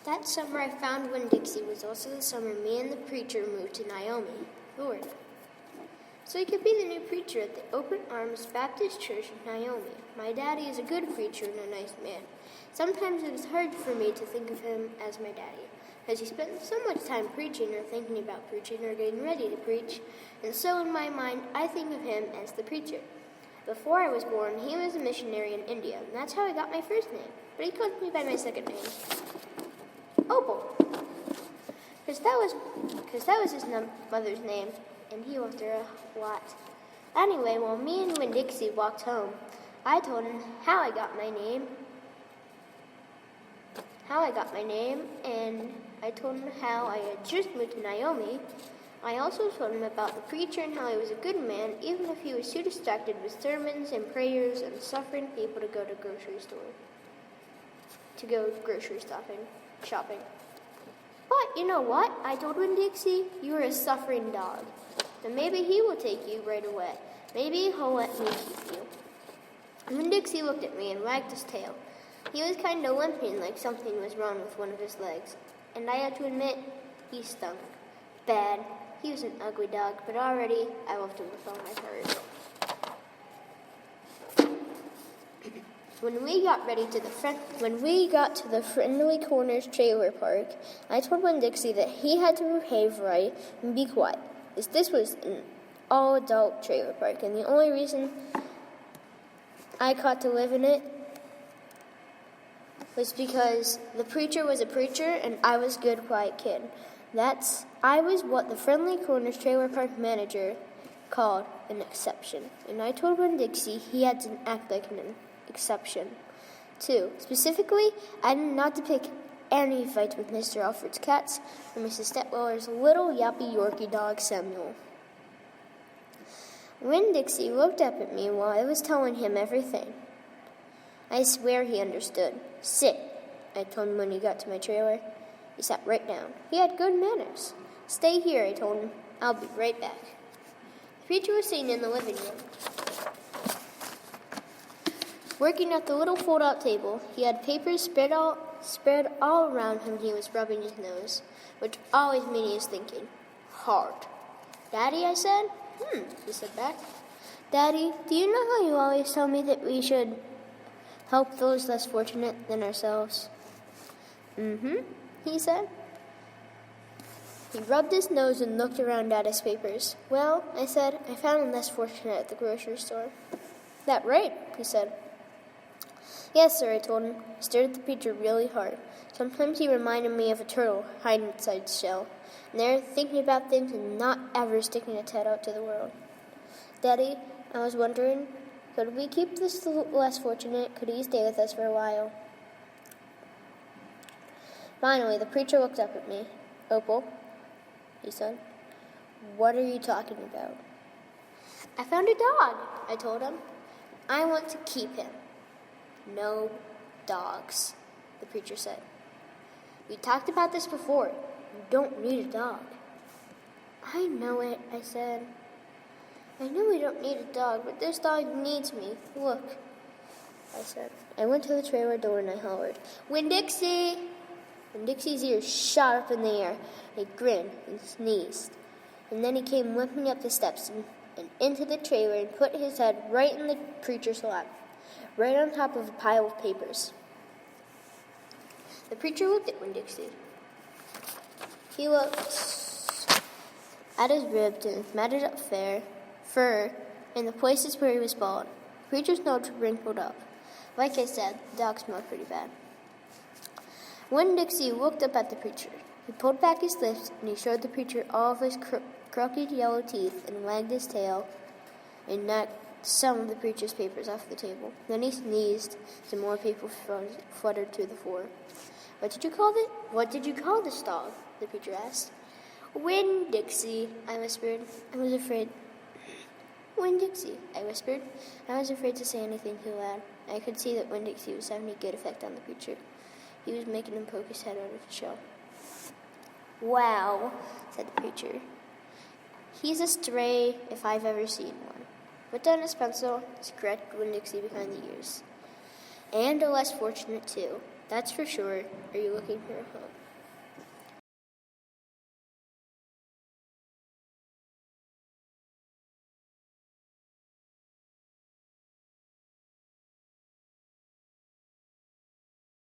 That summer I found Winn-Dixie was also the summer me and the preacher moved to Naomi, Florida. So he could be the new preacher at the Open Arms Baptist Church in Naomi. My daddy is a good preacher and a nice man. Sometimes it is hard for me to think of him as my daddy, because he spent so much time preaching or thinking about preaching or getting ready to preach, and so in my mind I think of him as the preacher. Before I was born, he was a missionary in India, and that's how I got my first name, but he called me by my second name, Opal, because that was his mother's name, and he loved her a lot. Anyway, while me and Winn-Dixie walked home, I told him how I got my name, and I told him how I had just moved to Naomi. I also told him about the preacher and how he was a good man, even if he was too distracted with sermons and prayers and suffering people to go grocery shopping. But you know what? I told Winn-Dixie, you are a suffering dog. And maybe he will take you right away. Maybe he'll let me keep you. Winn-Dixie looked at me and wagged his tail. He was kind of limping, like something was wrong with one of his legs. And I had to admit, he stunk. Bad. He was an ugly dog, but already I loved him with all my heart. When we got to the Friendly Corners trailer park, I told Winn-Dixie that he had to behave right and be quiet, as this was an all-adult trailer park, and the only reason I got to live in it was because the preacher was a preacher and I was a good, quiet kid. I was what the Friendly Corners trailer park manager called an exception, and I told Winn-Dixie he had to act like an exception, too. Specifically, I did not to pick any fights with Mr. Alfred's cats or Mrs. Stetweller's little yappy Yorkie dog, Samuel. Winn-Dixie looked up at me while I was telling him everything. I swear he understood. Sit, I told him when he got to my trailer. He sat right down. He had good manners. Stay here, I told him. I'll be right back. The preacher was sitting in the living room, working at the little fold-out table. He had papers spread all around him. He was rubbing his nose, which always made me thinking, hard. Daddy, I said. He said back. Daddy, do you know how you always tell me that we should help those less fortunate than ourselves? He said. He rubbed his nose and looked around at his papers. Well, I said, I found them less fortunate at the grocery store. That right? He said. Yes, sir, I told him. I stared at the preacher really hard. Sometimes he reminded me of a turtle hiding inside its shell, and there thinking about things and not ever sticking its head out to the world. Daddy, I was wondering, could we keep this less fortunate? Could he stay with us for a while? Finally, the preacher looked up at me. Opal, he said, what are you talking about? I found a dog, I told him. I want to keep him. No dogs, the preacher said. We talked about this before. You don't need a dog. I know it, I said. I know we don't need a dog, but this dog needs me. Look, I said. I went to the trailer door and I hollered, Winn-Dixie! Winn-Dixie's ears shot up in the air. He grinned and sneezed. And then he came limping up the steps and into the trailer and put his head right in the preacher's lap, right on top of a pile of papers. The preacher looked at Winn-Dixie. He looked at his ribs and his matted up fur and the places where he was bald. The preacher's nose wrinkled up. Like I said, the dog smelled pretty bad. Winn-Dixie looked up at the preacher. He pulled back his lips and he showed the preacher all of his crooked yellow teeth and wagged his tail and knocked some of the preacher's papers off the table. Then he sneezed. Some more paper fluttered to the floor. What did you call this dog? The preacher asked. Winn-Dixie, I whispered. I was afraid. Winn-Dixie, I whispered. I was afraid to say anything too loud. I could see that Winn-Dixie was having a good effect on the preacher. He was making him poke his head out of the shell. Wow, said the preacher. He's a stray if I've ever seen one. Put down his pencil, scratched Winn-Dixie behind the ears. And a less fortunate, too. That's for sure. Are you looking for a home?